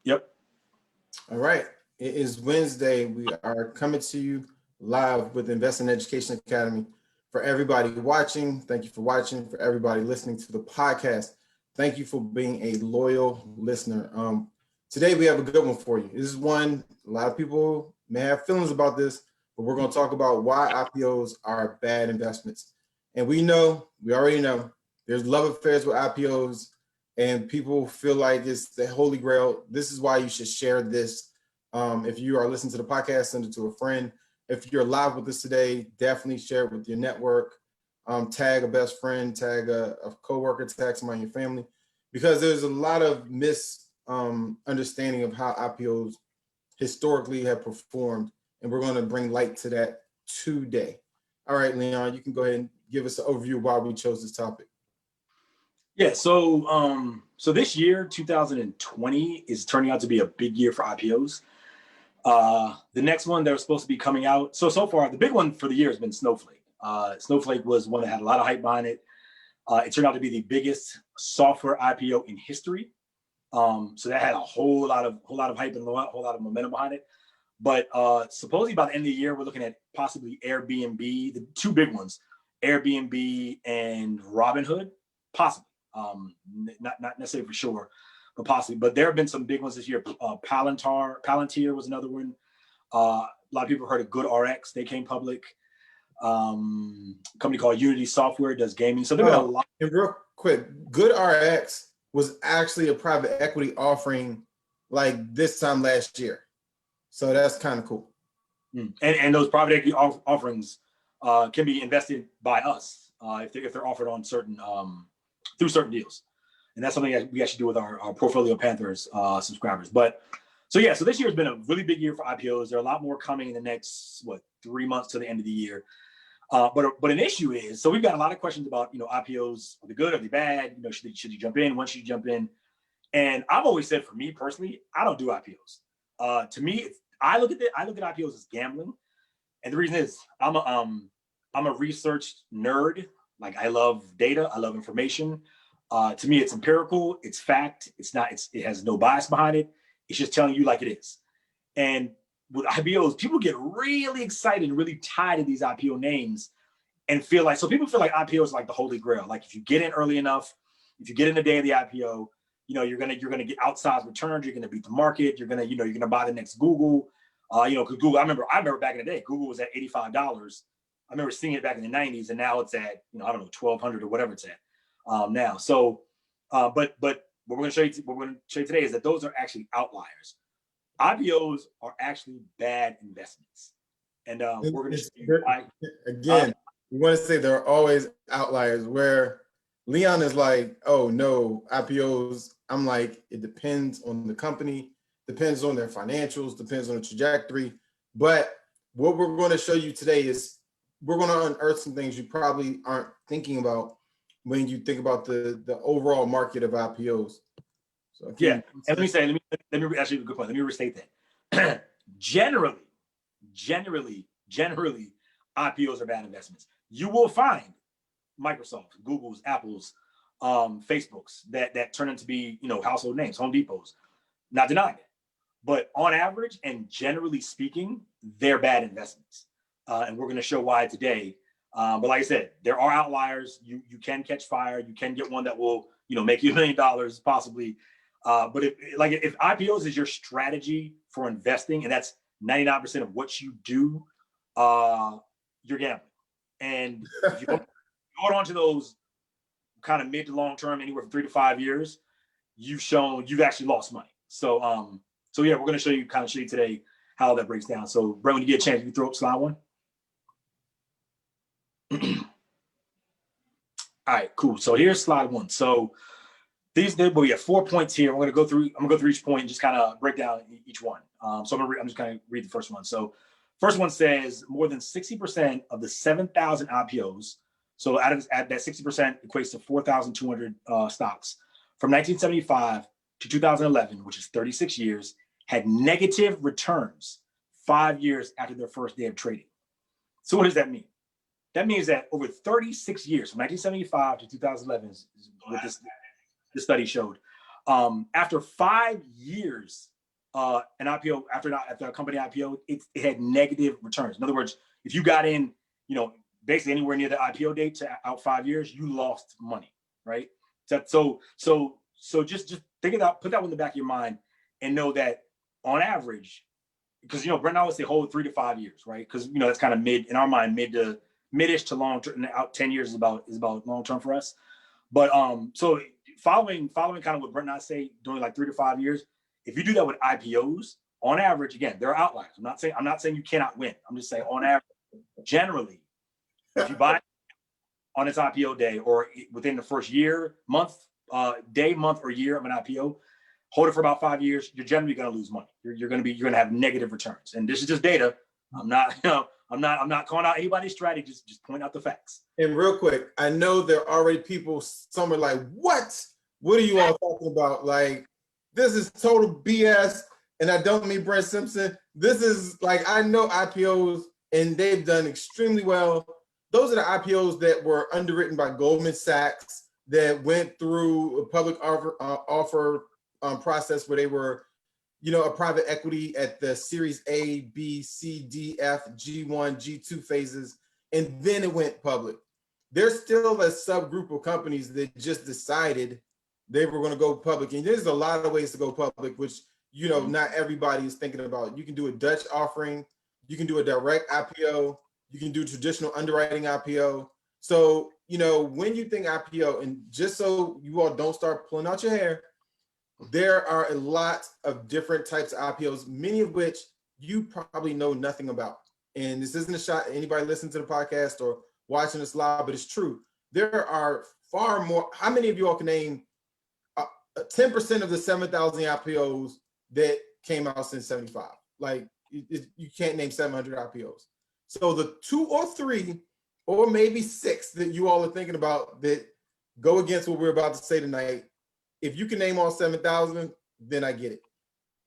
Yep. All right. It is Wednesday. We are coming to you live with Investment Education Academy. For everybody watching, thank you for watching. For everybody listening to the podcast, thank you for being a loyal listener. Today we have a good one for you. This is one, a lot of people may have feelings about this, but we're going to talk about why IPOs are bad investments. And we already know, there's love affairs with IPOs, and people feel like it's the holy grail. This is why you should share this. If you are listening to the podcast, send it to a friend. If you're live with us today, definitely share it with your network. Tag a best friend, tag a coworker, tag somebody in your family, because there's a lot of misunderstanding of how IPOs historically have performed, and we're going to bring light to that today. All right, Leon, you can go ahead and give us an overview of why we chose this topic. Yeah, so this year, 2020, is turning out to be a big year for IPOs. The next one that was supposed to be coming out, so far, the big one for the year has been Snowflake. Snowflake was one that had a lot of hype behind it. It turned out to be the biggest software IPO in history. So that had a whole lot of hype and a whole lot of momentum behind it. But supposedly by the end of the year, we're looking at possibly Airbnb, the two big ones, Airbnb and Robinhood, possibly. Not necessarily for sure, but possibly. But there have been some big ones this year. Palantir was another one. A lot of people heard of GoodRx. They came public. A company called Unity Software does gaming. So there have been a lot. And real quick, GoodRx was actually a private equity offering like this time last year. So that's kind of cool. And those private equity offerings can be invested by us if they're offered on certain through certain deals. And that's something that we actually do with our Portfolio Panthers subscribers. But so this year has been a really big year for IPOs. There are a lot more coming in the next 3 months to the end of the year. But an issue is, so we've got a lot of questions about IPOs. Are they good? Are they bad? Should you jump in? When should you jump in? And I've always said, for me personally, I don't do IPOs. To me, I look at IPOs as gambling, and the reason is I'm a research nerd. Like, I love data, I love information. To me, it's empirical, it's fact. It has no bias behind it. It's just telling you like it is. And with IPOs, people get really excited and really tied to these IPO names, and so people feel like IPOs are like the holy grail. Like, if you get in early enough, if you get in the day of the IPO, you're gonna get outsized returns. You're gonna beat the market. You're gonna buy the next Google. Because Google, I remember back in the day, Google was at $85. I remember seeing it back in the 90s, and now it's at I don't know, 1,200 or whatever it's at now. So, but what we're going to show you today is that those are actually outliers. IPOs are actually bad investments, and we're going to show you why. Again, we want to say there are always outliers. Where Leon is like, oh no, IPOs. I'm like, it depends on the company, depends on their financials, depends on the trajectory. But what we're going to show you today is we're going to unearth some things you probably aren't thinking about when you think about the overall market of IPOs. So and let me actually a good point. Let me restate that. Generally, IPOs are bad investments. You will find Microsoft, Google's, Apple's, Facebook's that turn into be household names, Home Depot's. Not denying it, but on average and generally speaking, they're bad investments. And we're going to show why today. But like I said, there are outliers. You can catch fire. You can get one that will make you $1 million possibly. But if IPOs is your strategy for investing, and that's 99% of what you do, you're gambling. And if you hold on to those kind of mid to long term, anywhere from 3 to 5 years, you've actually lost money. So we're going to show you today how that breaks down. So Brent, when you get a chance, you throw up slide one. All right, cool. So here's slide one. So we have 4 points here. I'm gonna go through each point and just kind of break down each one. So I'm just gonna read the first one. So first one says more than 60% of the 7,000 IPOs. So out of that 60% equates to 4,200 stocks from 1975 to 2011, which is 36 years, had negative returns 5 years after their first day of trading. So what does that mean? That means that over 36 years, from 1975 to 2011, is what this study showed, After 5 years, an IPO after a company IPO, it had negative returns. In other words, if you got in, basically anywhere near the IPO date to out 5 years, you lost money, right? So just think about, put that one in the back of your mind, and know that on average, because Brent always say hold 3 to 5 years, right? Because that's kind of mid in our mind, mid-ish to long term. Out 10 years is about long term for us. But so following kind of what Brent and I say, doing like 3 to 5 years, if you do that with IPOs, on average, again, there are outliers. I'm not saying you cannot win. I'm just saying on average, generally, if you buy on its IPO day or within the first year, month, day, month, or year of an IPO, hold it for about 5 years, you're generally going to lose money. You're going to have negative returns. And this is just data. I'm not calling out anybody's strategy, just point out the facts. And real quick, I know there are already people, some are like, what are you all talking about? Like, this is total BS. And I don't mean Brent Simpson. This is like, I know IPOs and they've done extremely well. Those are the IPOs that were underwritten by Goldman Sachs, that went through a public offer process where they were, a private equity at the Series A, B, C, D, F, G1, G2 phases, and then it went public. There's still a subgroup of companies that just decided they were going to go public. And there's a lot of ways to go public, which, not everybody is thinking about. You can do a Dutch offering, you can do a direct IPO, you can do traditional underwriting IPO. So, when you think IPO, and just so you all don't start pulling out your hair, there are a lot of different types of IPOs, many of which you probably know nothing about. And this isn't a shot at anybody listening to the podcast or watching this live, but it's true. There are far more. How many of you all can name 10% of the 7,000 IPOs that came out since 75? Like, you can't name 700 IPOs. So the 2 or 3 or maybe 6 that you all are thinking about that go against what we're about to say tonight, if you can name all 7,000, then I get it.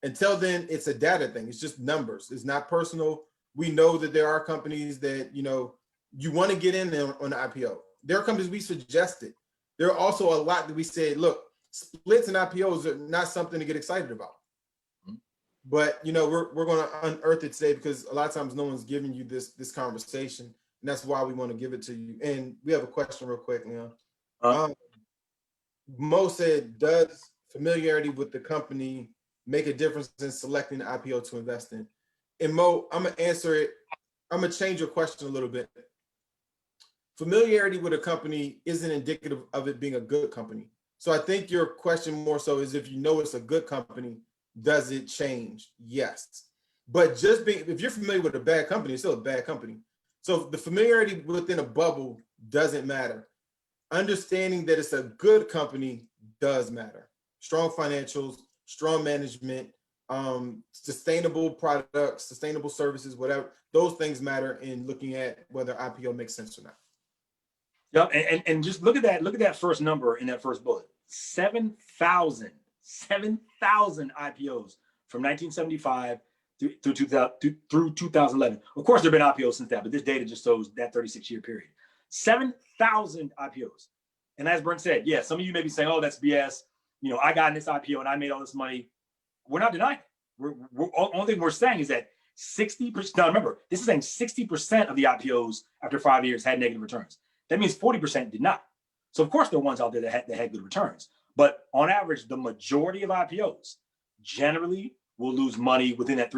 Until then, it's a data thing. It's just numbers. It's not personal. We know that there are companies that, you want to get in there on the IPO. There are companies we suggested. There are also a lot that we said, look, splits and IPOs are not something to get excited about. But, we're going to unearth it today because a lot of times no one's giving you this conversation. And that's why we want to give it to you. And we have a question real quick, Leon. Mo said, does familiarity with the company make a difference in selecting an IPO to invest in? And Mo, I'm going to answer it. I'm going to change your question a little bit. Familiarity with a company isn't indicative of it being a good company. So I think your question more so is, if you know it's a good company, does it change? Yes. But if you're familiar with a bad company, it's still a bad company. So the familiarity within a bubble doesn't matter. Understanding that it's a good company does matter. Strong financials, strong management, sustainable products, sustainable services, whatever, those things matter in looking at whether IPO makes sense or not. Yep, and just look at that first number in that first bullet. 7,000 IPOs from 1975 through 2011. Of course, there have been IPOs since that, but this data just shows that 36-year period. 7,000 IPOs. And as Brent said, yeah, some of you may be saying, oh, that's BS. I got in this IPO and I made all this money. We're not denying it. Only thing we're saying is that 60%, now remember, this is saying 60% of the IPOs after 5 years had negative returns. That means 40% did not. So of course there are ones out there that had good returns. But on average, the majority of IPOs generally will lose money within that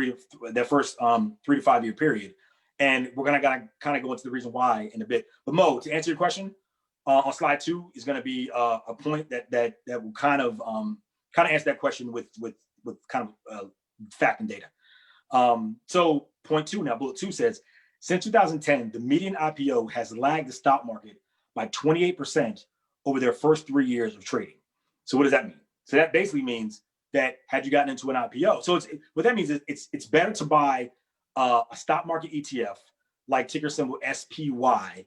first 3 to 5 year period. And we're gonna kind of go into the reason why in a bit. But Mo, to answer your question, on slide 2 is going to be a point that will kind of answer that question with kind of fact and data. So point 2 now, bullet 2 says, since 2010, the median IPO has lagged the stock market by 28% over their first 3 years of trading. So what does that mean? So that basically means that had you gotten into an IPO, so what that means is it's better to buy a stock market ETF like ticker symbol SPY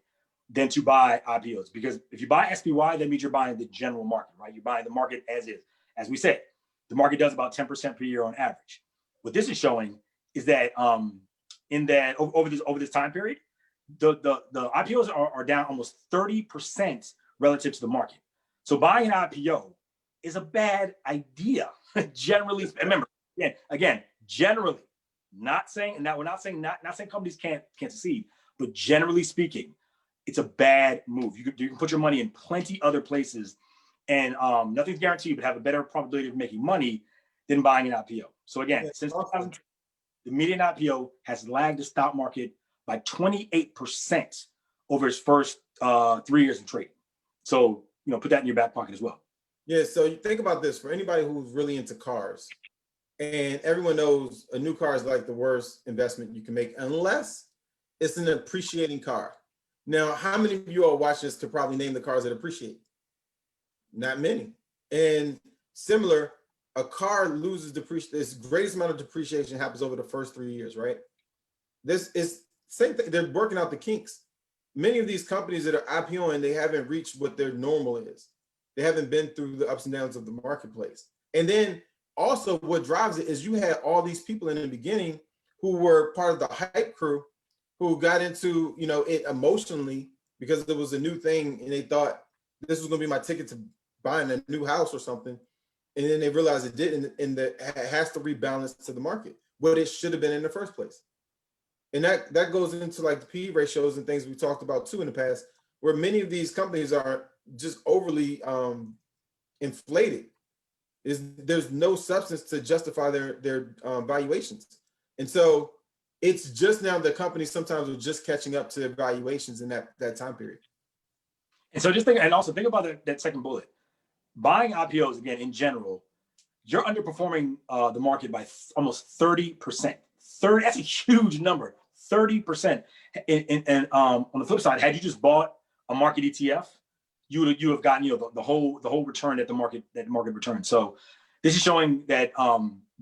than to buy IPOs. Because if you buy SPY, that means you're buying the general market, right? You're buying the market as is. As we said, the market does about 10% per year on average. What this is showing is that over this time period, the IPOs are down almost 30% relative to the market. So buying an IPO is a bad idea. Generally, remember, again, generally, not saying, and now we're not saying companies can't succeed, but generally speaking, it's a bad move. You can put your money in plenty other places, and nothing's guaranteed, but have a better probability of making money than buying an IPO. So again, since 2000, the median IPO has lagged the stock market by 28% over its first 3 years in trading. So, put that in your back pocket as well. Yeah, so you think about this for anybody who's really into cars, and everyone knows a new car is like the worst investment you can make unless it's an appreciating car. Now, how many of you all watch this could probably name the cars that appreciate? Not many. And similar, a car loses depreciation. This greatest amount of depreciation happens over the first 3 years, right? This is same thing. They're working out the kinks. Many of these companies that are IPOing, they haven't reached what their normal is. They haven't been through the ups and downs of the marketplace. And then also what drives it is you had all these people in the beginning who were part of the hype crew who got into, it emotionally because it was a new thing and they thought this was going to be my ticket to buying a new house or something. And then they realized it didn't, and that it has to rebalance to the market, what it should have been in the first place. And that goes into like the PE ratios and things we talked about too in the past, where many of these companies are just overly inflated. There's no substance to justify their valuations. And so it's just now the companies sometimes are just catching up to their valuations in that time period. And so also think about that second bullet. Buying IPOs, again, in general, you're underperforming the market by almost 30%. That's a huge number, 30%. And on the flip side, had you just bought a market ETF, you would have gotten the whole return that the market returns. So this is showing that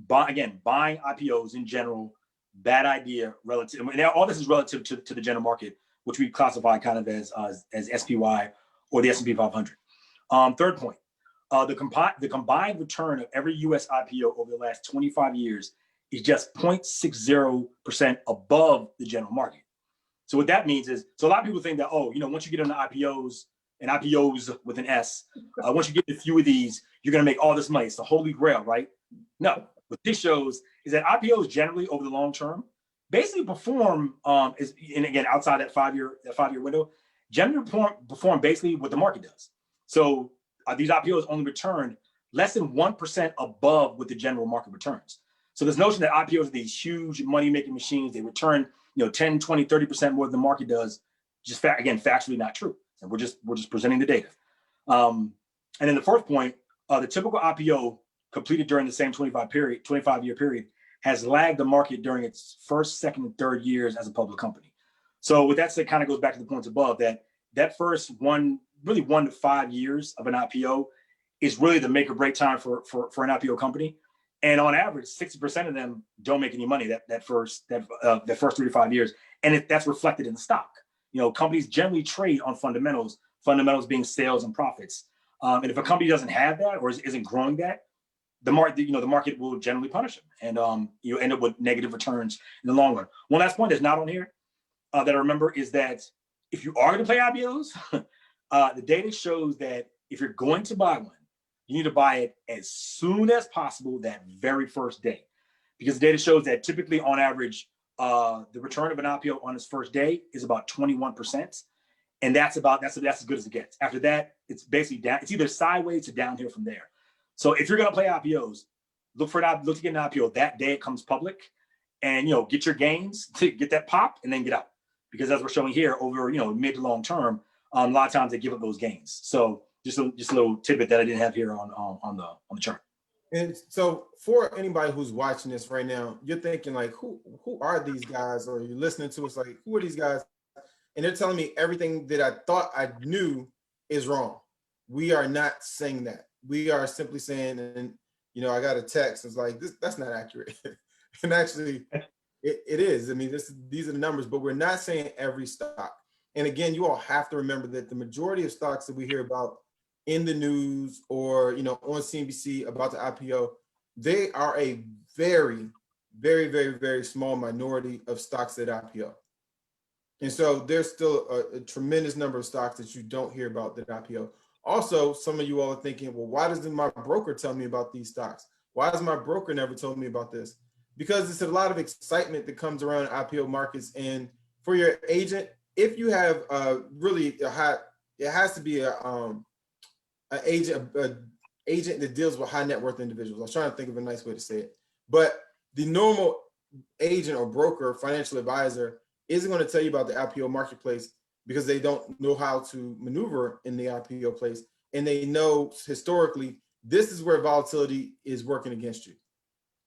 buying IPOs in general, bad idea relative. And all this is relative to the general market, which we classify kind of as SPY or the S&P 500. Third point. The combined return of every U.S. IPO over the last 25 years is just 0.60% above the general market. So what that means is, so a lot of people think that, once you get into IPOs, and IPOs with an S, once you get a few of these, you're going to make all this money. It's the holy grail, right? No. What this shows is that IPOs generally over the long term basically perform, and again, outside that five-year window, generally perform basically what the market does. So these IPOs only return less than 1% above what the general market returns. So this notion that IPOs are these huge money-making machines, they return 10, 20, 30% more than the market does, just factually not true. And we're just presenting the data. And then the fourth point, the typical IPO completed during the same 25-year period has lagged the market during its first, second, and third years as a public company. So with that said, kind of goes back to the points above that first 1 to 5 years of an IPO is really the make or break time for an IPO company. And on average, 60% of them don't make any money that first 3 to 5 years. And that's reflected in the stock. Companies generally trade on fundamentals being sales and profits. And if a company doesn't have that or isn't growing that, the market will generally punish them, and you end up with negative returns in the long run. One last point that's not on here that I remember is that if you are going to play IPOs, the data shows that if you're going to buy one, you need to buy it as soon as possible that very first day, because the data shows that typically on average, the return of an IPO on its first day is about 21%. And that's as good as it gets. After that, it's basically down. It's either sideways to downhill from there. So if you're going to play IPOs, look to get an IPO that day it comes public, and get your gains to get that pop and then get out. Because as we're showing here, over mid to long term, a lot of times they give up those gains. So just a little tidbit that I didn't have here on the chart. And so for anybody who's watching this right now, you're thinking like, who are these guys? Or you're listening to us like, who are these guys? And they're telling me everything that I thought I knew is wrong. We are not saying that. We are simply saying, and I got a text. It's like, that's not accurate. And actually, it is. I mean, these are the numbers, but we're not saying every stock. And again, you all have to remember that the majority of stocks that we hear about in the news or on CNBC about the IPO, they are a very, very, very, very small minority of stocks that IPO. And so there's still a tremendous number of stocks that you don't hear about that IPO. Also, some of you all are thinking, well, why doesn't my broker tell me about these stocks? Why has my broker never told me about this? Because it's a lot of excitement that comes around IPO markets. And for your agent, if you have really a high, it has to be an agent that deals with high net worth individuals. I was trying to think of a nice way to say it. But the normal agent or broker, financial advisor, isn't going to tell you about the IPO marketplace because they don't know how to maneuver in the IPO place. And they know historically, this is where volatility is working against you.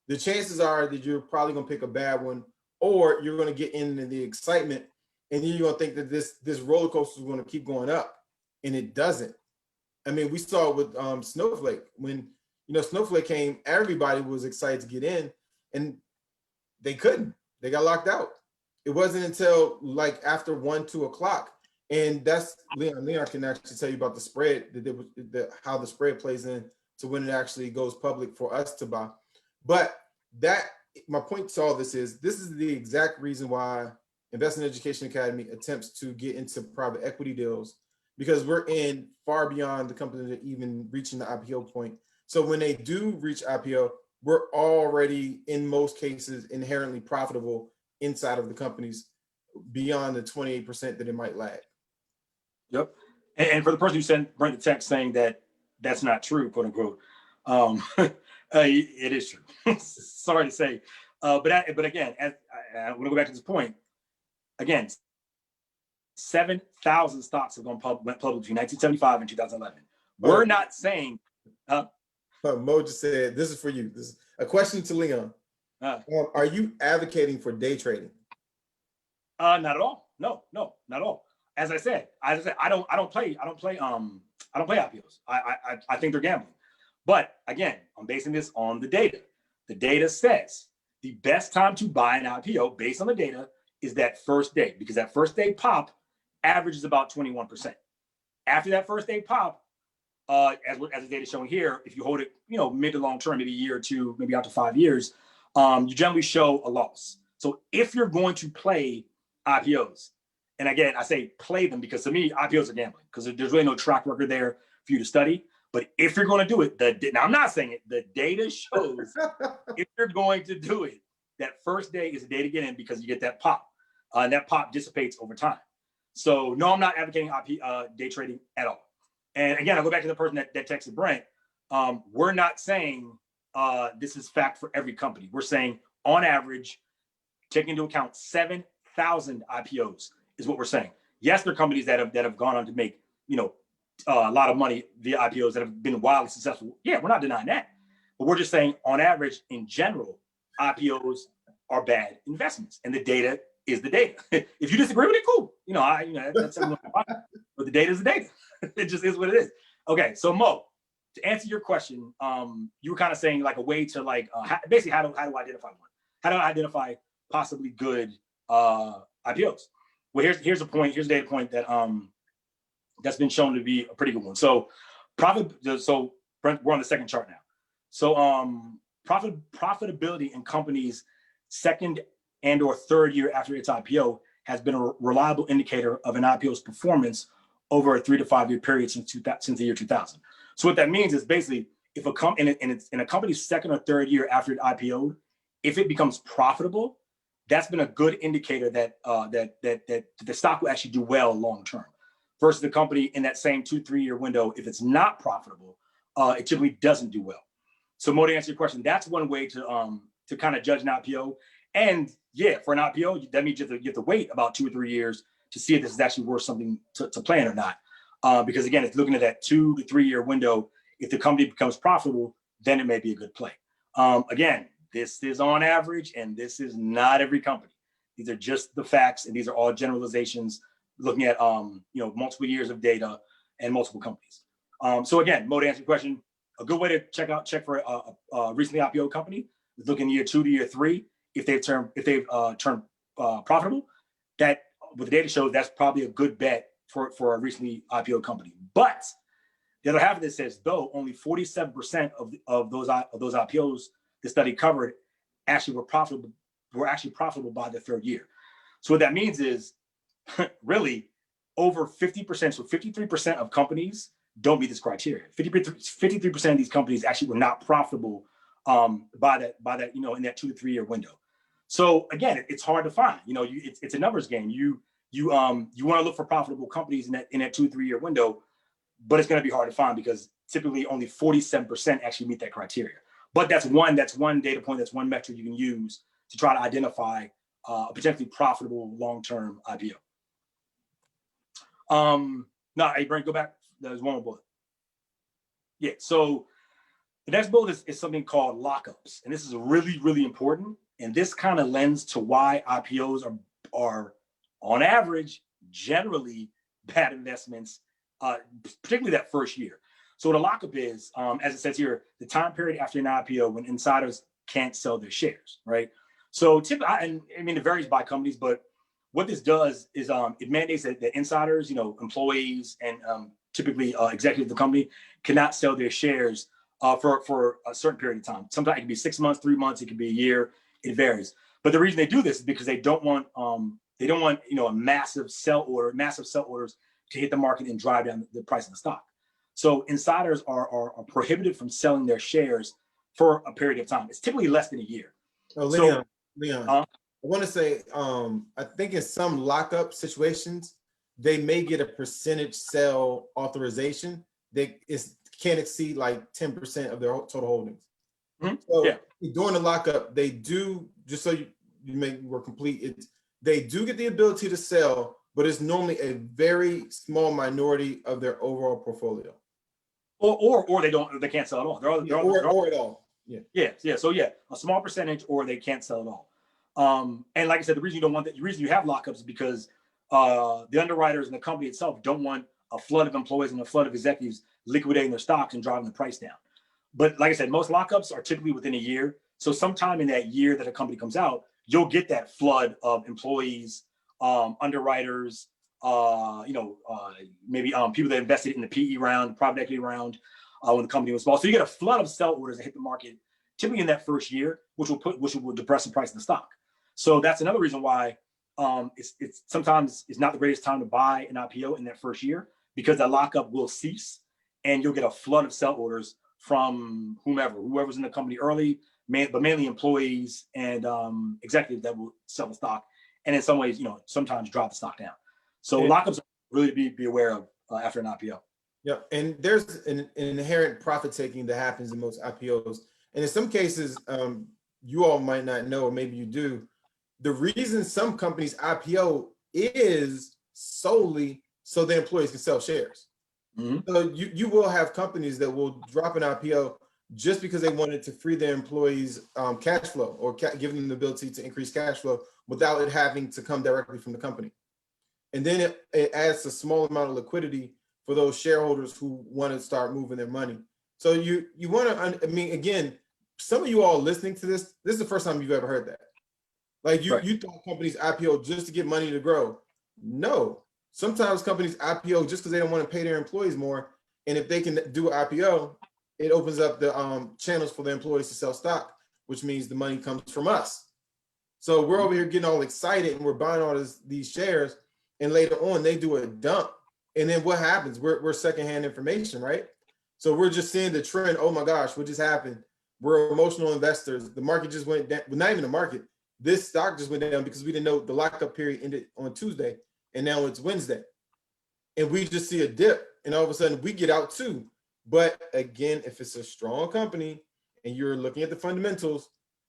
The chances are that you're probably going to pick a bad one, or you're going to get into the excitement and you're going to think that this roller coaster is going to keep going up, and it doesn't. I mean, we saw it with Snowflake. When Snowflake came, everybody was excited to get in, and they couldn't. They got locked out. It wasn't until like after 1, 2 o'clock, and that's Leon. Leon can actually tell you about the spread, how the spread plays in to when it actually goes public for us to buy. But my point to all this is the exact reason why Investment Education Academy attempts to get into private equity deals, because we're in far beyond the company that even reaching the IPO point. So when they do reach IPO, we're already in most cases inherently profitable inside of the companies beyond the 28% that it might lag. Yep. And for the person who sent Brent the text saying that that's not true, quote unquote, it is true. Sorry to say, but again, I want to go back to this point. Again, 7,000 stocks have went public between 1975 and 2011. We're not saying. Mo just said, "This is for you." This is a question to Leon. Are you advocating for day trading? Not at all. No, not at all. As I said, I don't play IPOs. I think they're gambling. But again, I'm basing this on the data. The data says the best time to buy an IPO based on the data is that first day, because that first day pop averages about 21%. After that first day pop, as the data is showing here, if you hold it, mid to long term, maybe a year or two, maybe out to 5 years, you generally show a loss. So if you're going to play IPOs, and again, I say play them because to me, IPOs are gambling because there's really no track record there for you to study. But if you're going to do it, now I'm not saying it, the data shows if you're going to do it, that first day is the day to get in because you get that pop. And that pop dissipates over time. So no, I'm not advocating day trading at all. And again, I'll go back to the person that texted Brent. We're not saying this is fact for every company. We're saying on average, taking into account 7,000 IPOs is what we're saying. Yes, there are companies that have gone on to make a lot of money via IPOs that have been wildly successful. Yeah, we're not denying that, but we're just saying on average, in general, IPOs are bad investments, and the data is the data. If you disagree with it, cool. That's but the data is the data. It just is what it is. Okay, so Mo, to answer your question, you were kind of saying like a way to basically how do I identify one? How do I identify possibly good IPOs? Well, here's a point. Here's a data point that that's been shown to be a pretty good one. So So Brent, we're on the second chart now. So profitability in companies' second and or third year after its IPO has been a reliable indicator of an IPO's performance over a 3 to 5 year period since the year 2000. So what that means is basically if in a company's second or third year after it IPO'd, if it becomes profitable, that's been a good indicator that the stock will actually do well long term. Versus the company in that same 2-3 year window, if it's not profitable, it typically doesn't do well. So Mo, to answer your question, that's one way to kind of judge an IPO. And yeah, for an IPO, that means you have to wait about 2 or 3 years to see if this is actually worth something to plan or not. Because again, it's looking at that 2 to 3 year window. If the company becomes profitable, then it may be a good play. Again, this is on average, and this is not every company. These are just the facts, and these are all generalizations looking at multiple years of data and multiple companies. So again, Mo, to answer your question, a good way to check for a recently IPO company is looking year 2 to year 3. If they've turned profitable, that what the data shows, that's probably a good bet for a recently IPO company. But the other half of this says, though only 47% of those IPOs the study covered actually were profitable by the third year. So what that means is really over 50%, so 53% of companies don't meet this criteria. 53% of these companies actually were not profitable by that in that 2 to 3 year window. So again, it's hard to find. It's a numbers game. You want to look for profitable companies in that 2 to 3 year window, but it's going to be hard to find because typically only 47% actually meet that criteria. But that's one data point, that's one metric you can use to try to identify a potentially profitable long-term IPO. No, hey, Brent, go back. There's one more bullet. Yeah, so the next bullet is something called lockups. And this is really, really important. And this kind of lends to why IPOs are on average, generally bad investments, particularly that first year. So what a lockup is, as it says here, the time period after an IPO when insiders can't sell their shares, right? So typically, it varies by companies, but what this does is it mandates that insiders, employees, and typically executives of the company cannot sell their shares for a certain period of time. Sometimes it can be 6 months, 3 months, it could be a year. It varies. But the reason they do this is because they don't want a massive sell orders to hit the market and drive down the price of the stock. So insiders are prohibited from selling their shares for a period of time. It's typically less than a year. Oh, Leon, I want to say, I think in some lockup situations, they may get a percentage sell authorization. They can't exceed like 10% of their total holdings. Mm-hmm. So yeah, during the lockup, they do, just so you were complete, they do get the ability to sell, but it's normally a very small minority of their overall portfolio. Or they can't sell at all. Or at all. Yeah. So yeah, a small percentage, or they can't sell at all. And like I said, the reason you have lockups is because the underwriters and the company itself don't want a flood of employees and a flood of executives liquidating their stocks and driving the price down. But like I said, most lockups are typically within a year. So sometime in that year that a company comes out, you'll get that flood of employees, underwriters, maybe people that invested in the PE round, private equity round, when the company was small. So you get a flood of sell orders that hit the market typically in that first year, which will depress the price of the stock. So that's another reason why it's sometimes not the greatest time to buy an IPO in that first year, because that lockup will cease and you'll get a flood of sell orders from whoever's in the company early, but mainly employees and executives that will sell the stock, and in some ways, sometimes drop the stock down. So lockups are really be aware of after an IPO. Yeah, and there's an inherent profit taking that happens in most IPOs, and in some cases, you all might not know, or maybe you do. The reason some companies IPO is solely so the employees can sell shares. Mm-hmm. So you will have companies that will drop an IPO just because they wanted to free their employees cash flow, or give them the ability to increase cash flow without it having to come directly from the company. And then it adds a small amount of liquidity for those shareholders who want to start moving their money. So you want to, again, some of you all listening to this is the first time you've ever heard that. Like you thought companies IPO just to get money to grow. No, sometimes companies IPO just because they don't want to pay their employees more. And if they can do an IPO, it opens up the channels for the employees to sell stock, which means the money comes from us. So we're over here getting all excited and we're buying all these shares, and later on they do a dump. And then what happens? We're secondhand information, right? So we're just seeing the trend. Oh my gosh, what just happened? We're emotional investors. The market just went down. Well, not even the market. This stock just went down because we didn't know the lockup period ended on Tuesday, and now it's Wednesday. And we just see a dip, and all of a sudden we get out too. But again, if it's a strong company and you're looking at the fundamentals,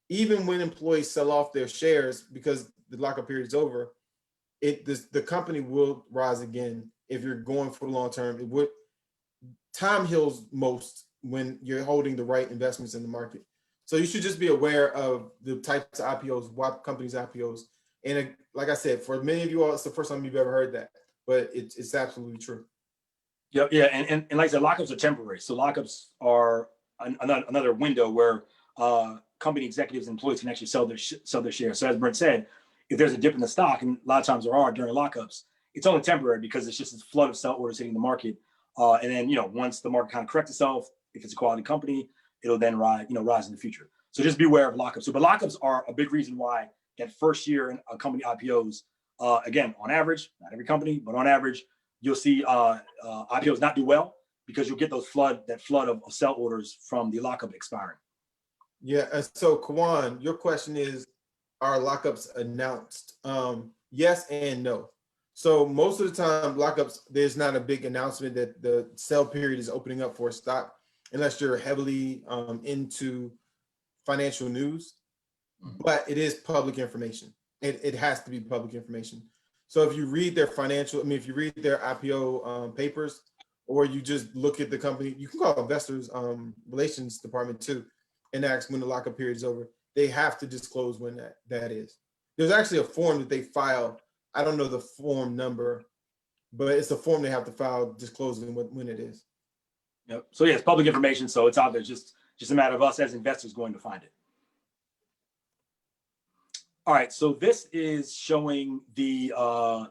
even when employees sell off their shares because the lockup period is over, the company will rise again if you're going for the long term. Time heals most when you're holding the right investments in the market. So you should just be aware of the types of IPOs, why companies IPOs. And like I said, for many of you all, it's the first time you've ever heard that, but it's absolutely true. Yeah, and like I said, lockups are temporary. So lockups are another window where company executives and employees can actually sell their shares. So as Brent said, if there's a dip in the stock, and a lot of times there are during lockups, it's only temporary because it's just this flood of sell orders hitting the market. And then, once the market kind of corrects itself, if it's a quality company, it'll then rise in the future. So just be aware of lockups. But lockups are a big reason why that first year a company IPOs, again, on average, not every company, but on average, you'll see IPOs not do well because you'll get that flood of sell orders from the lockup expiring. Yeah. So Kawan, your question is, are lockups announced? Yes and no. So most of the time, lockups, there's not a big announcement that the sell period is opening up for a stock, unless you're heavily into financial news. But it is public information. It has to be public information. So if you read their financial, I mean, if you read their IPO papers, or you just look at the company, you can call investors relations department too, and ask when the lockup period is over. They have to disclose when that is. There's actually a form that they file. I don't know the form number, but it's a form they have to file disclosing when it is. Yep. So yeah, it's public information, so it's out there. Just a matter of us as investors going to find it. All right, so this is showing the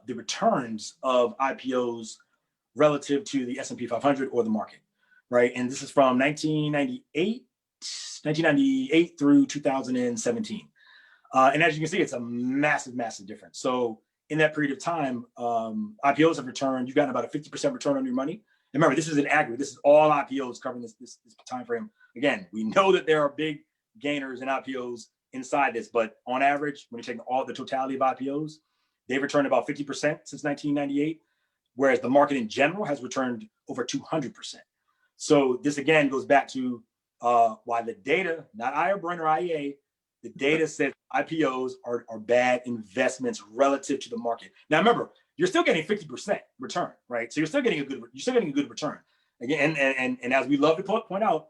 returns of IPOs relative to the S&P 500 or the market, right? And this is from 1998 through 2017. And as you can see, it's a massive, massive difference. So in that period of time, IPOs have returned. You've gotten about a 50% return on your money. And remember, this is an aggregate. This is all IPOs covering this time frame. Again, we know that there are big gainers in IPOs inside this, but on average, when you take all the totality of IPOs, they've returned about 50% since 1998, whereas the market in general has returned over 200%. So this again goes back to why the data, not I or Brent or IEA, the data says IPOs are bad investments relative to the market. Now remember, you're still getting 50% return, right? So you're still getting a good return. Again, and as we love to point out,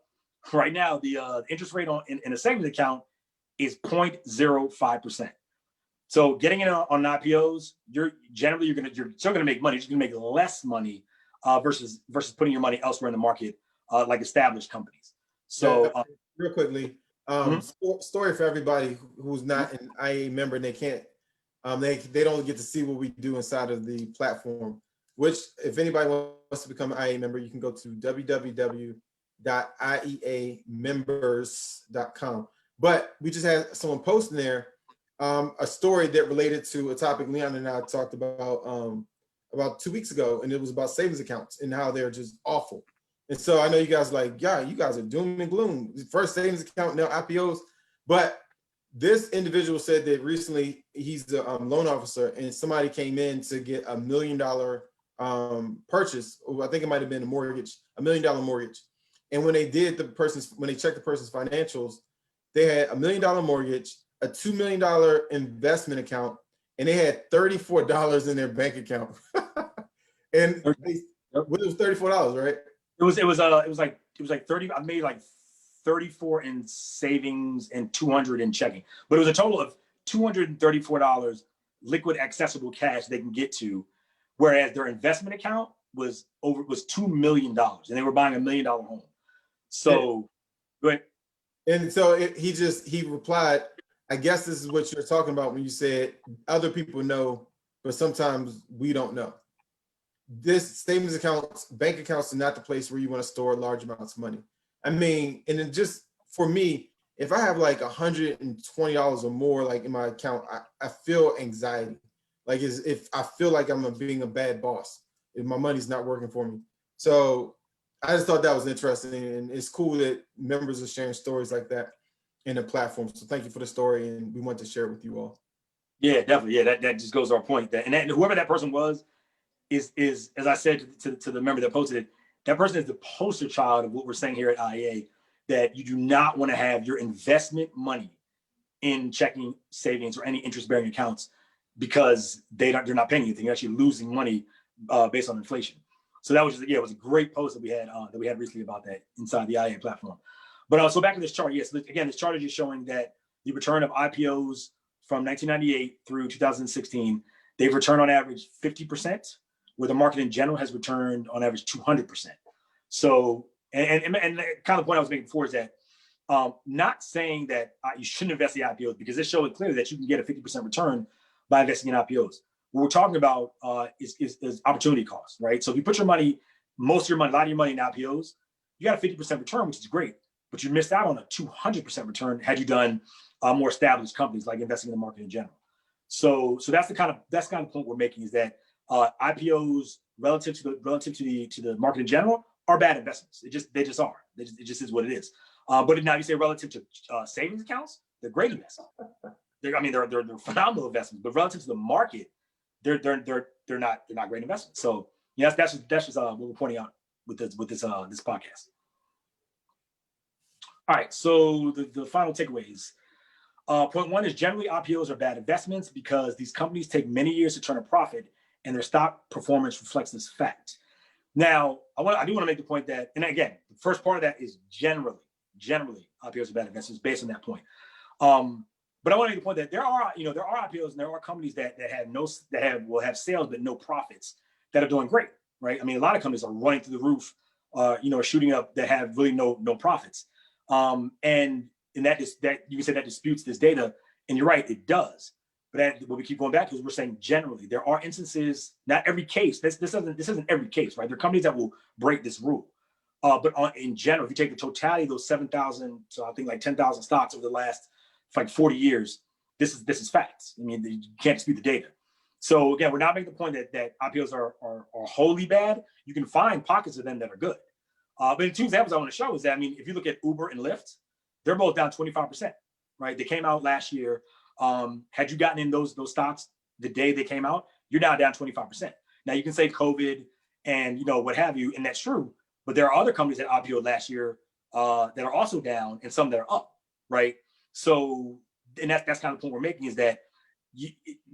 right now the interest rate in a savings account is 0.05%. So getting in on IPOs, you're still gonna make money. You're just gonna make less money versus putting your money elsewhere in the market, like established companies. So real quickly, story for everybody who's not an IA member and they can't, they don't get to see what we do inside of the platform. Which, if anybody wants to become an IA member, you can go to www.IEAmembers.com. But we just had someone posting there a story that related to a topic Leon and I talked about 2 weeks ago, and it was about savings accounts and how they're just awful. And so I know you guys like, yeah, you guys are doom and gloom. First savings account, now IPOs. But this individual said that recently he's the loan officer, and somebody came in to get $1 million purchase. I think it might have been a mortgage, $1 million mortgage. And when they checked the person's financials, they had $1 million mortgage, a $2 million investment account, and they had $34 in their bank account. And it was $34, right? It was like 30. I made like 34 in savings and 200 in checking, but it was a total of $234 liquid accessible cash they can get to, whereas their investment account was $2 million, and they were buying $1 million home. So, go ahead. And so he replied, I guess this is what you're talking about when you said other people know, but sometimes we don't know. This savings accounts, bank accounts are not the place where you want to store large amounts of money. I mean, and then just for me, if I have like $120 or more like in my account, I feel anxiety. Like if I feel like I'm being a bad boss, if my money's not working for me. So I just thought that was interesting, and it's cool that members are sharing stories like that in the platform. So thank you for the story, and we want to share it with you all. Yeah, definitely. Yeah, that just goes to our point. And whoever that person was is as I said to the member that posted it, that person is the poster child of what we're saying here at IEA, that you do not want to have your investment money in checking, savings, or any interest-bearing accounts, because they're not paying anything. You're actually losing money based on inflation. So that was it was a great post that we had recently about that inside the IEA platform. But so back to this chart. Yes, again, this chart is just showing that the return of IPOs from 1998 through 2016, they've returned on average 50%, where the market in general has returned on average 200%. So, and kind of the point I was making before is that not saying that you shouldn't invest in IPOs, because it showed clearly that you can get a 50% return by investing in IPOs. What we're talking about is opportunity cost, right? So if you put your money, most of your money, a lot of your money in IPOs, you got a 50% return, which is great, but you missed out on a 200% return had you done more established companies, like investing in the market in general. So that's the kind of point we're making, is that IPOs relative to the market in general are bad investments. They just are. It just is what it is. But now you say relative to savings accounts, they're great investments. They're phenomenal investments. But relative to the market, they're not great investments. So yes, that's just what we're pointing out with this podcast. All right. So the final takeaways. Point one is generally IPOs are bad investments because these companies take many years to turn a profit, and their stock performance reflects this fact. Now, I do want to make the point that, and again, the first part of that is generally IPOs are bad investments based on that point. But I want to make the point that there are IPOs and there are companies that will have sales but no profits that are doing great, right? I mean, a lot of companies are running through the roof, shooting up that have really no profits, and that you can say that disputes this data, and you're right, it does. But we keep going back because we're saying generally there are instances, not every case. This isn't every case, right? There are companies that will break this rule, but in general, if you take the totality of those 7,000, so I think like 10,000 stocks over the last like 40 years, this is facts. I mean, you can't dispute the data. So again, we're not making the point that IPOs are wholly bad. You can find pockets of them that are good. But the two examples I want to show is that, I mean, if you look at Uber and Lyft, they're both down 25%, right? They came out last year. Had you gotten in those stocks the day they came out, you're now down 25%. Now you can say COVID and what have you, and that's true. But there are other companies that IPO'd last year that are also down, and some that are up, right? So, and that's kind of the point we're making, is that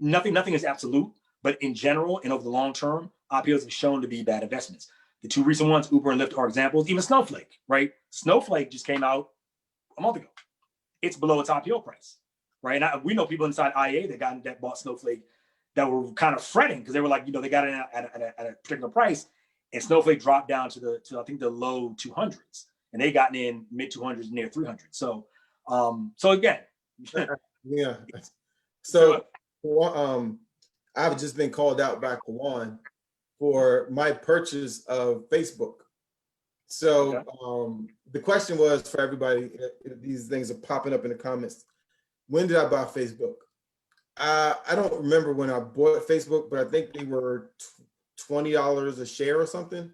nothing is absolute, but in general and over the long term, IPOs have shown to be bad investments. The two recent ones, Uber and Lyft, are examples. Even Snowflake, right? Snowflake just came out a month ago. It's below its IPO price, right? And we know people inside IA that bought Snowflake that were kind of fretting because they were like, they got it at a particular price, and Snowflake dropped down to I think the low 200s, and they gotten in mid 200s, near 300. So again, yeah. So I've just been called out by Kawan for my purchase of Facebook. So the question was for everybody, these things are popping up in the comments. When did I buy Facebook? I don't remember when I bought Facebook, but I think they were $20 a share or something.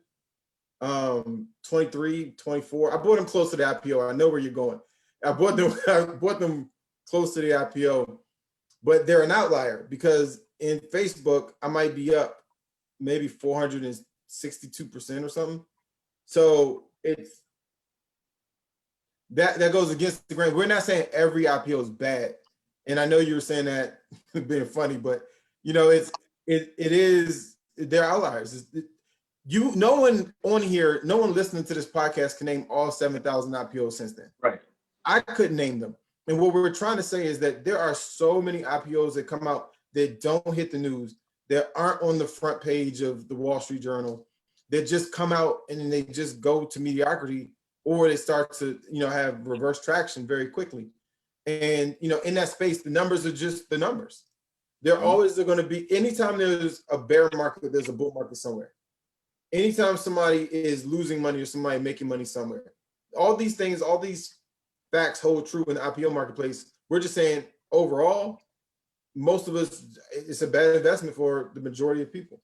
23, 24. I bought them close to the IPO. I know where you're going. I bought them close to the IPO, but they're an outlier because in Facebook, I might be up maybe 462% or something. So it's that goes against the grain. We're not saying every IPO is bad, and I know you were saying that being funny, but it is, they're outliers. No one on here, no one listening to this podcast can name all 7,000 IPOs since then. Right. I couldn't name them. And what we're trying to say is that there are so many IPOs that come out that don't hit the news, that aren't on the front page of the Wall Street Journal, that just come out and then they just go to mediocrity, or they start to, have reverse traction very quickly. And, in that space, the numbers are just the numbers. They're always going to be, anytime there's a bear market, there's a bull market somewhere. Anytime somebody is losing money or somebody making money somewhere. All these things, all these facts hold true in the IPO marketplace. We're just saying overall, most of us, it's a bad investment for the majority of people.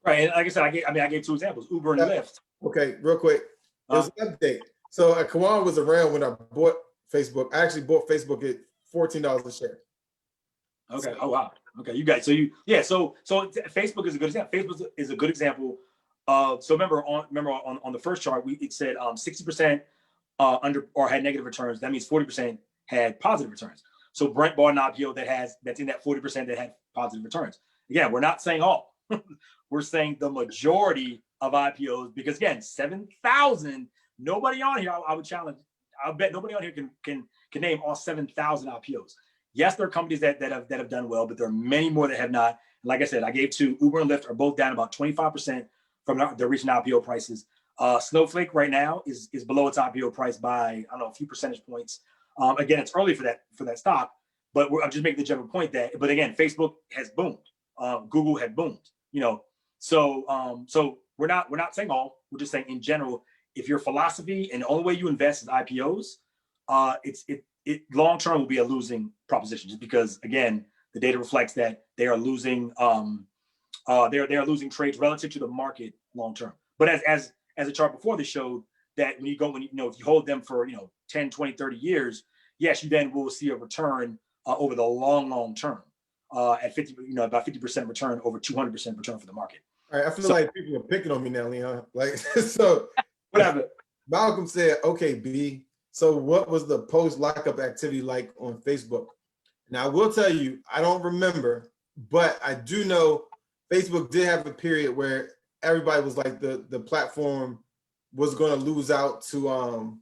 Right, and like I said, I gave two examples, Uber and Lyft. Okay, real quick, there's an update. So Kawan was around when I bought Facebook. I actually bought Facebook at $14 a share. Okay. Oh wow. Okay, you guys. So Facebook is a good example. Facebook is a good example of. So remember on the first chart, it said 60% under or had negative returns. That means 40% had positive returns. So Brent bought an IPO that's in that 40% that had positive returns. Again, we're not saying all. We're saying the majority of IPOs, because again, 7,000. Nobody on here, I would challenge. I bet nobody on here can name all 7,000 IPOs. Yes, there are companies that have done well, but there are many more that have not. Like I said, I gave two. Uber and Lyft are both down about 25% from their recent IPO prices. Snowflake right now is below its IPO price by, I don't know, a few percentage points. Again, it's early for that stock, but I'm just making the general point that. But again, Facebook has boomed. Google had boomed. So we're not saying all. We're just saying in general, if your philosophy and the only way you invest is IPOs, it long term will be a losing proposition, just because again the data reflects that they are losing they are losing trades relative to the market long term. But as as the chart before this showed, that when if you hold them for 10, 20, 30 years, yes, you then will see a return over the long term at 50, about 50% return over 200% return for the market. All right, I feel like people are picking on me now, Leon. Like, so whatever. Malcolm said, okay, B, so what was the post lockup activity like on Facebook? Now, I will tell you, I don't remember, but I do know Facebook did have a period where everybody was like the platform was going to lose out to,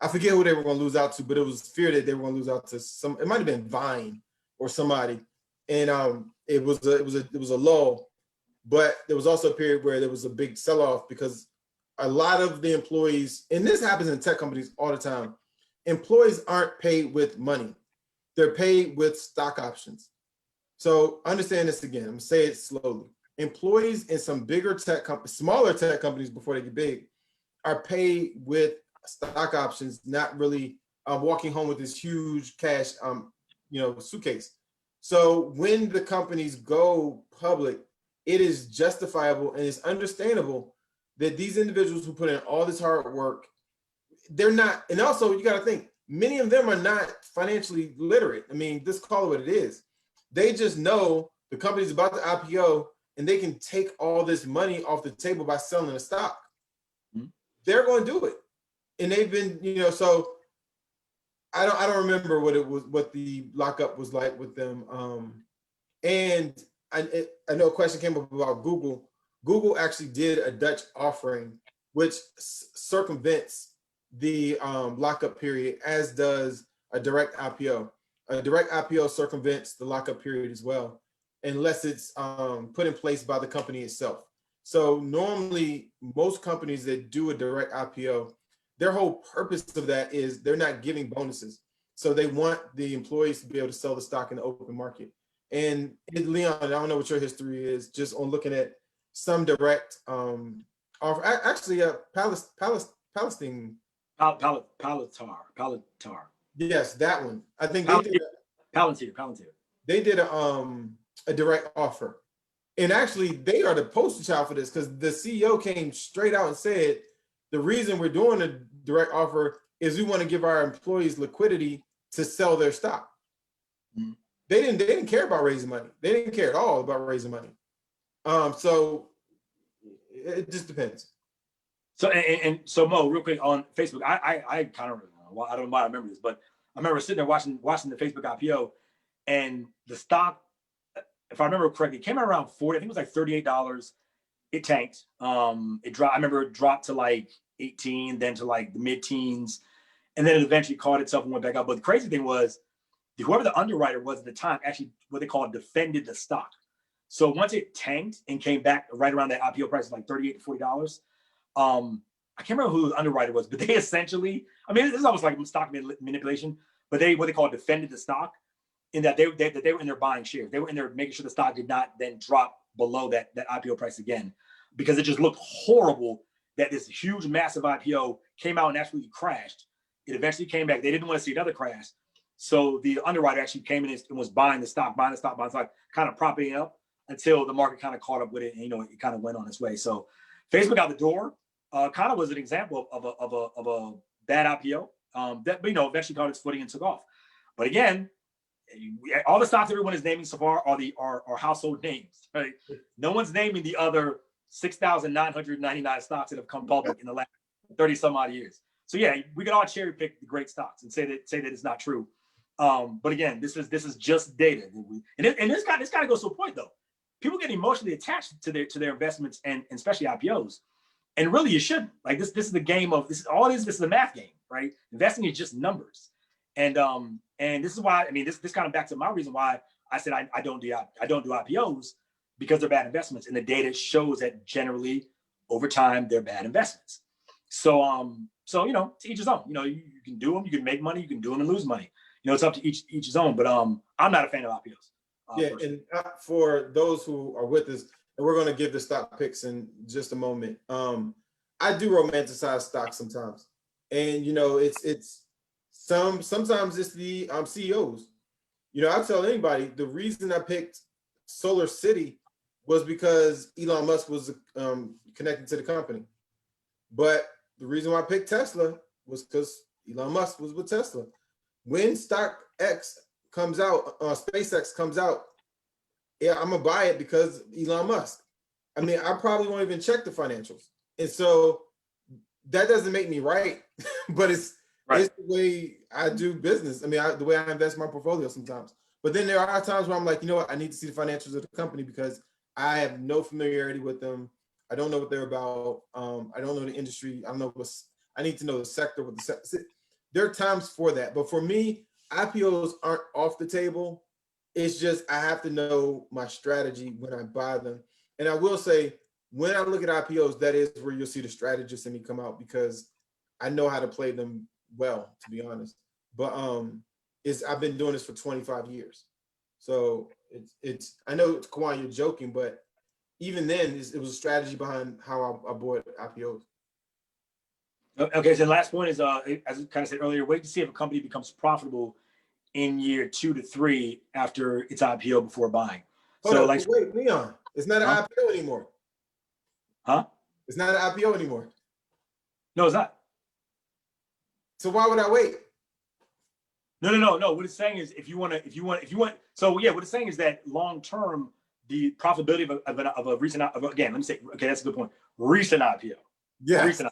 I forget who they were going to lose out to, but it was fear that they were going to lose out to it might've been Vine or somebody. And it was a lull, but there was also a period where there was a big sell-off because a lot of the employees, and this happens in tech companies all the time, employees aren't paid with money. They're paid with stock options. So understand this again, I'm gonna say it slowly. Employees in some bigger tech companies, smaller tech companies before they get big, are paid with stock options, not really walking home with this huge cash suitcase. So when the companies go public, it is justifiable and it's understandable that these individuals who put in all this hard work, they're not, and also you got to think, many of them are not financially literate. I mean, just call it what it is. They just know the company's about to IPO and they can take all this money off the table by selling a stock. Mm-hmm. They're going to do it. And they've been, so I don't remember what the lockup was like with them. And I know a question came up about Google. Google actually did a Dutch offering, which circumvents the lockup period, as does a direct IPO. A direct IPO circumvents the lockup period as well, unless it's put in place by the company itself. So normally, most companies that do a direct IPO, their whole purpose of that is they're not giving bonuses. So they want the employees to be able to sell the stock in the open market. And Leon, I don't know what your history is, just on looking at some direct offer. Actually, Palestine. Palantir. Yes, that one. I think Palantir. They did a direct offer. And actually, they are the poster child for this because the CEO came straight out and said, the reason we're doing a direct offer is we want to give our employees liquidity to sell their stock. Mm-hmm. They didn't care about raising money. They didn't care at all about raising money. So it just depends. So so Mo, real quick on Facebook, I kind of, I don't know why I remember this, but I remember sitting there watching the Facebook IPO, and the stock, if I remember correctly, it came out around 40. I think it was like $38. It tanked. It dropped. I remember it dropped to like 18, then to like the mid-teens, and then it eventually caught itself and went back up. But the crazy thing was, whoever the underwriter was at the time actually what they call defended the stock. So once it tanked and came back right around that IPO price of like $38 to $40, I can't remember who the underwriter was, but they essentially, I mean, this is almost like stock manipulation, but they what they call defended the stock, in that they were in there buying shares. They were in there making sure the stock did not then drop below that IPO price again, because it just looked horrible that this huge, massive IPO came out and absolutely crashed. It eventually came back. They didn't want to see another crash. So the underwriter actually came in and was buying the stock, kind of propping it up until the market kind of caught up with it, and it kind of went on its way. So Facebook out the door kind of was an example of a bad IPO that eventually caught its footing and took off. But again, all the stocks everyone is naming so far are household names, right? No one's naming the other 6,999 stocks that have come public in the last 30 some odd years. So yeah, we can all cherry pick the great stocks and say that it's not true. But again, this is just data, and this kind of goes to a point though. People get emotionally attached to their investments and especially IPOs, and really you shouldn't. Like this is the game of this is a math game, right? Investing is just numbers, and this is why this kind of back to my reason why I said I don't do IPOs, because they're bad investments, and the data shows that generally over time they're bad investments. So to each his own. You can do them, you can make money, you can do them and lose money. It's up to each his own. But I'm not a fan of IPOs. And for those who are with us, and we're going to give the stock picks in just a moment. I do romanticize stocks sometimes, and it's sometimes it's the CEOs. I tell anybody the reason I picked Solar City was because Elon Musk was connected to the company. But the reason why I picked Tesla was because Elon Musk was with Tesla. When StockX comes out, SpaceX comes out, yeah, I'm gonna buy it because Elon Musk. I mean, I probably won't even check the financials, and so that doesn't make me right, but it's Right. the way I do business. I mean, the way I invest my portfolio sometimes. But then there are times where I'm like, you know what, I need to see the financials of the company because I have no familiarity with them. I don't know what they're about. I don't know the industry. I don't know what's. I need to know the sector. What the there are times for that, but for me, IPOs aren't off the table. It's just I have to know my strategy when I buy them. And I will say, when I look at IPOs, that is where you'll see the strategist in me come out because I know how to play them well, to be honest. But I've been doing this for 25 years. So it's I know, Kawhi, you're joking, but even then it was a strategy behind how I bought IPOs. Okay, so the last point is, as I kind of said earlier, wait to see if a company becomes profitable in year 2 to 3 after its IPO before buying. Hold So up, like, wait, Leon, it's not an huh? IPO anymore. Huh? It's not an IPO anymore. No, it's not. So why would I wait? No. What it's saying is, if you want, so yeah, what it's saying is that long term, the profitability of a recent, again, let me say, okay, that's a good point. Recent IPO, Yes. recent.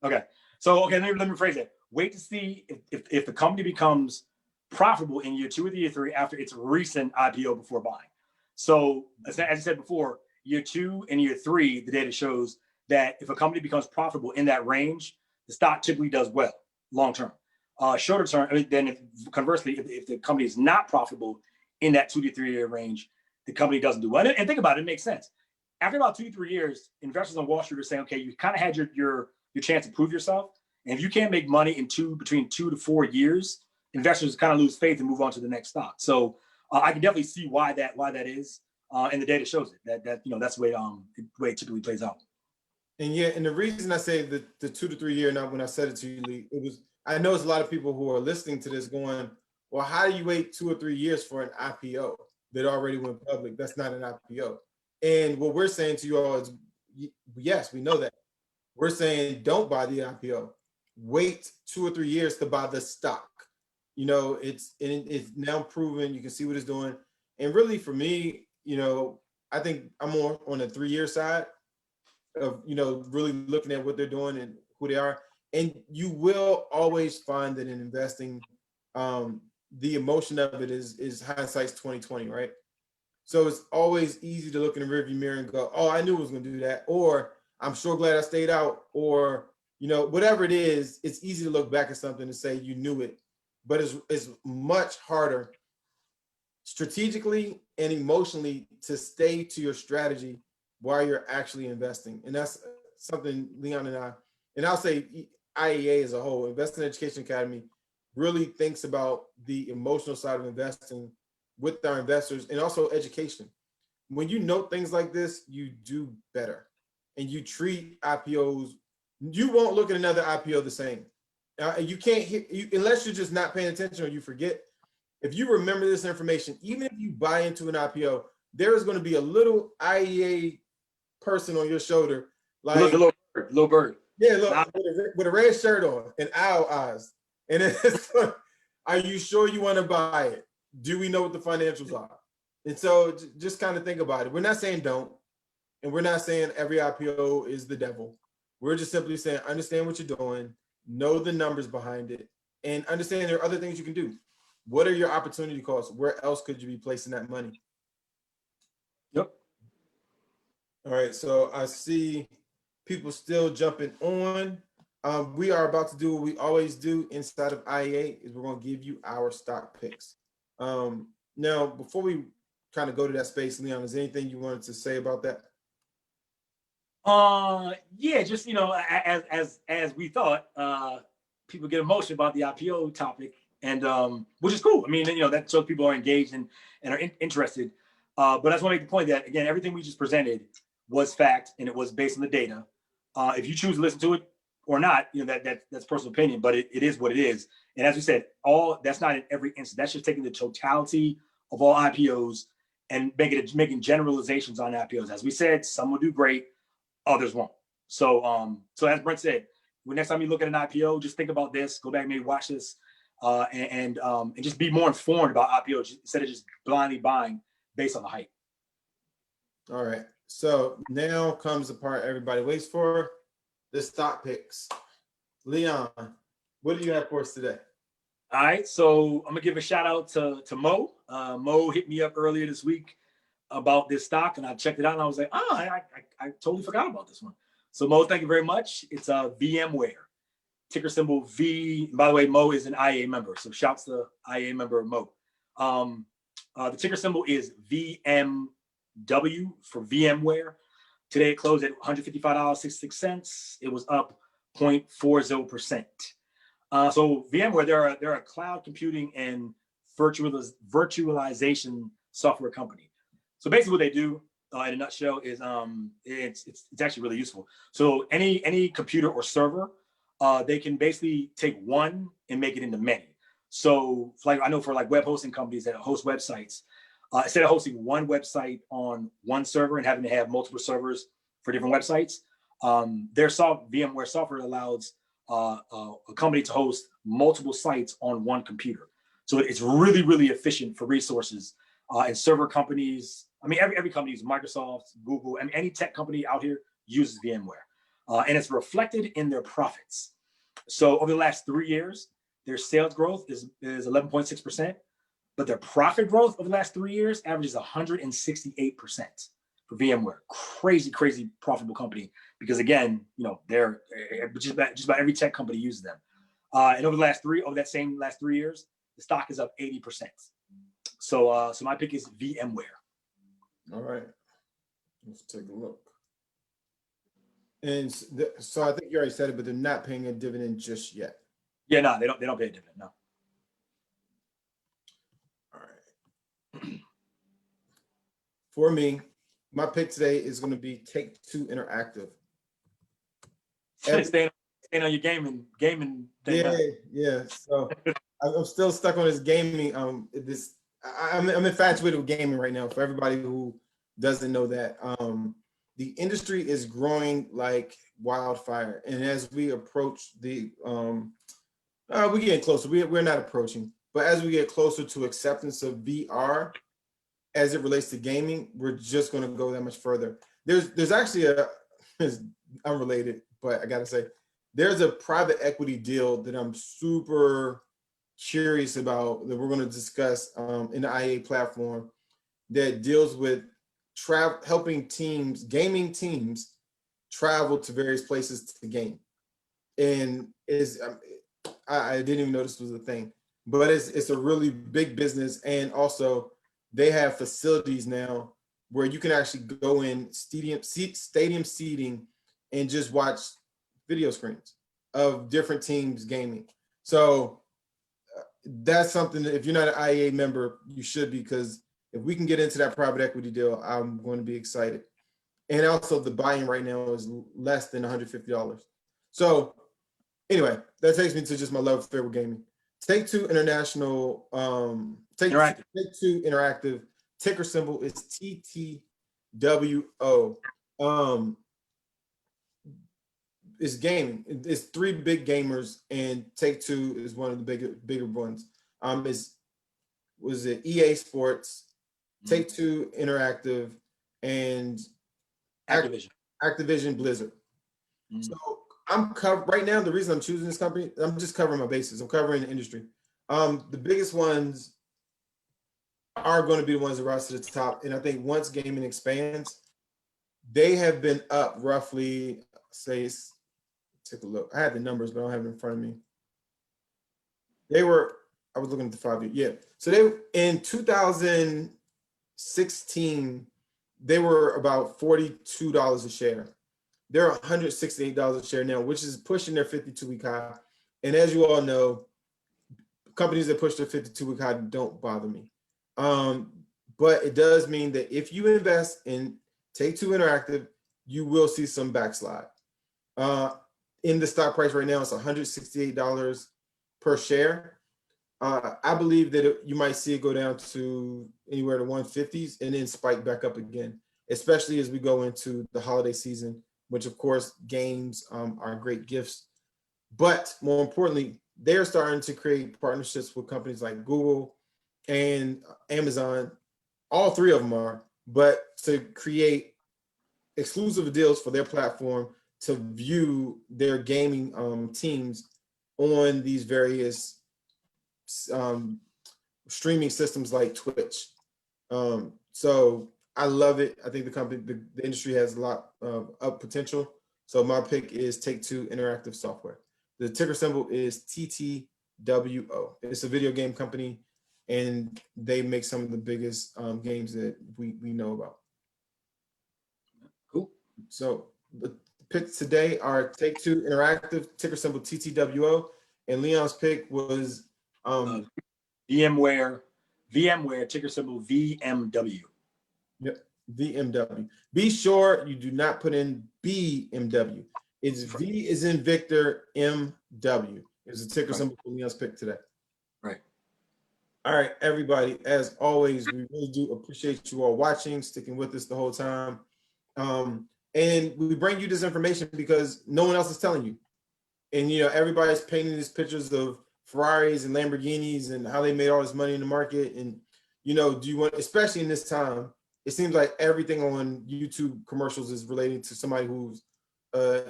Okay, so okay, let me phrase it. Wait to see if the company becomes profitable in year 2 or year 3 after its recent IPO before buying. So as I said before, year 2 and year 3, the data shows that if a company becomes profitable in that range, the stock typically does well long term. Shorter term, then conversely, if the company is not profitable in that 2 to 3 year range, the company doesn't do well. And think about it, it makes sense. After about 2 to 3 years, investors on Wall Street are saying, okay, you kind of had your chance to prove yourself. And if you can't make money in between 2 to 4 years, investors kind of lose faith and move on to the next stock. So I can definitely see why that is, and the data shows it. That's the way it typically plays out. And yeah, and the reason I say the 2 to 3 year, not when I said it to you, Lee, it was, I know it's a lot of people who are listening to this going, well, how do you wait 2 or 3 years for an IPO that already went public? That's not an IPO. And what we're saying to you all is, yes, we know that. We're saying don't buy the IPO. Wait 2 or 3 years to buy the stock. It's now proven. You can see what it's doing. And really, for me, I think I'm more on the 3 year side of really looking at what they're doing and who they are. And you will always find that in investing, the emotion of it is hindsight's 2020, right? So it's always easy to look in the rearview mirror and go, "Oh, I knew it was going to do that," or "I'm sure glad I stayed out," or whatever it is. It's easy to look back at something and say you knew it, but it's much harder strategically and emotionally to stay to your strategy while you're actually investing. And that's something Leon and I'll say IEA as a whole, Investing Education Academy, really thinks about the emotional side of investing with our investors and also education. When you know things like this, you do better and you treat IPOs, you won't look at another IPO the same. You can't hear, unless you're just not paying attention or you forget. If you remember this information, even if you buy into an IPO, there is going to be a little IEA person on your shoulder, like little bird. Yeah, look, with a red shirt on and owl eyes. And it's, are you sure you want to buy it? Do we know what the financials are? And so just kind of think about it. We're not saying don't, and we're not saying every IPO is the devil. We're just simply saying understand what you're doing, know the numbers behind it, and understand there are other things you can do. What are your opportunity costs? Where else could you be placing that money? Yep. All right, so I see people still jumping on. We are about to do what we always do inside of IEA is we're going to give you our stock picks. Now, before we kind of go to that space, Leon, is there anything you wanted to say about that? Yeah, just as we thought, people get emotional about the IPO topic, and which is cool. I mean, that shows people are engaged and are interested. But I just want to make the point that again, everything we just presented was fact and it was based on the data. If you choose to listen to it or not, that's personal opinion, but it is what it is. And as we said, that's not in every instance. That's just taking the totality of all IPOs and making generalizations on IPOs. As we said, some will do great, others won't. So as Brent said, when next time you look at an IPO, just think about this. Go back, maybe watch this, and just be more informed about IPOs instead of just blindly buying based on the hype. All right. So now comes the part everybody waits for, the stock picks. Leon, what do you have for us today? All right, so I'm gonna give a shout out to Mo. Mo hit me up earlier this week about this stock, and I checked it out, and I was like, oh, I totally forgot about this one. So Mo, thank you very much. It's Vmware, ticker symbol V. By the way, Mo is an IA member, so shouts to IA member Mo. The ticker symbol is VMW for VMware. Today it closed at $155.66. It was up 0.40%. So VMware, they're a cloud computing and virtualization software company. So basically, what they do in a nutshell is it's actually really useful. So any computer or server, they can basically take one and make it into many. So like I know for like web hosting companies that host websites, instead of hosting one website on one server and having to have multiple servers for different websites, VMware software allows a company to host multiple sites on one computer. So it's really, really efficient for resources. And server companies, I mean, every company uses Microsoft, Google, and any tech company out here uses VMware. And it's reflected in their profits. So over the last 3 years, their sales growth is 11.6%, but their profit growth over the last 3 years averages 168% for VMware. Crazy, crazy profitable company because again, they're just about every tech company uses them. And over that same last 3 years, the stock is up 80%. So my pick is VMware. All right, let's take a look. And so I think you already said it, but they're not paying a dividend just yet. Yeah, no, they don't pay a dividend. No. All right. For me, my pick today is going to be Take-Two Interactive. Staying on your gaming thing. Yeah. So I'm still stuck on this gaming. I'm infatuated with gaming right now. For everybody who doesn't know that, the industry is growing like wildfire, and as we approach we're getting closer. We're not approaching, but as we get closer to acceptance of VR, as it relates to gaming, we're just going to go that much further. There's actually it's unrelated, but I gotta say, there's a private equity deal that I'm super curious about that we're going to discuss in the IA platform that deals with helping gaming teams travel to various places to game. And I didn't even know this was a thing, but it's a really big business. And also they have facilities now where you can actually go in stadium seating and just watch video screens of different teams gaming. So that's something that if you're not an IA member, you should be, because if we can get into that private equity deal, I'm going to be excited. And also the buy-in right now is less than $150. So anyway, that takes me to just my love affair with gaming. Take-Two International, Take-Two Interactive, ticker symbol is TTWO. It's gaming. It's three big gamers, and Take-Two is one of the bigger ones. Was it EA Sports, Take-Two Interactive, and Activision Blizzard. So I'm covered right now. The reason I'm choosing this company, I'm just covering my bases. I'm covering the industry. The biggest ones are going to be the ones that rise to the top. And I think once gaming expands, they have been up roughly, take a look. I have the numbers, but I don't have it in front of me. I was looking at the 5 year. Yeah. So in 2016, they were about $42 a share. They're $168 a share now, which is pushing their 52-week high. And as you all know, companies that push their 52-week high don't bother me. But it does mean that if you invest in Take-Two Interactive, you will see some backslide. In the stock price right now, it's $168 per share. I believe that you might see it go down to anywhere to 150s and then spike back up again, especially as we go into the holiday season which of course games are great gifts. But more importantly, they're starting to create partnerships with companies like Google and Amazon. All three of them are, but to create exclusive deals for their platform to view their gaming teams on these various um, streaming systems like Twitch. So I love it. I think the industry has a lot of potential. So my pick is Take-Two Interactive Software. The ticker symbol is TTWO. It's a video game company, and they make some of the biggest games that we know about. Cool. So the picks today are Take-Two Interactive, ticker symbol TTWO, and Leon's pick was VMware, ticker symbol VMW. Yep, VMW. Be sure you do not put in BMW. It's V is in Victor, MW. It's a ticker symbol for Leon's pick today. Right. All right, everybody. As always, we really do appreciate you all watching, sticking with us the whole time. And we bring you this information because no one else is telling you. And everybody's painting these pictures of Ferraris and Lamborghinis and how they made all this money in the market. And do you want, especially in this time, it seems like everything on YouTube commercials is relating to somebody who's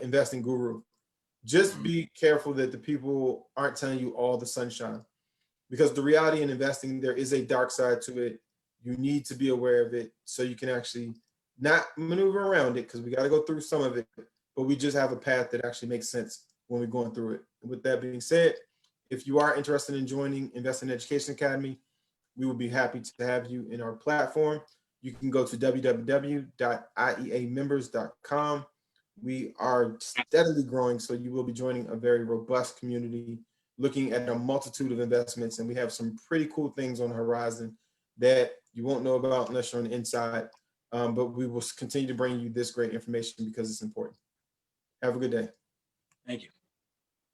investing guru. Just be careful that the people aren't telling you all the sunshine, because the reality in investing, there is a dark side to it. You need to be aware of it so you can actually not maneuver around it, because we got to go through some of it, but we just have a path that actually makes sense when we're going through it. And with that being said, if you are interested in joining Investing Education Academy, we would be happy to have you in our platform. You can go to www.ieamembers.com. We are steadily growing, so you will be joining a very robust community looking at a multitude of investments, and we have some pretty cool things on the horizon that you won't know about unless you're on the inside. But we will continue to bring you this great information because it's important. Have a good day. Thank you.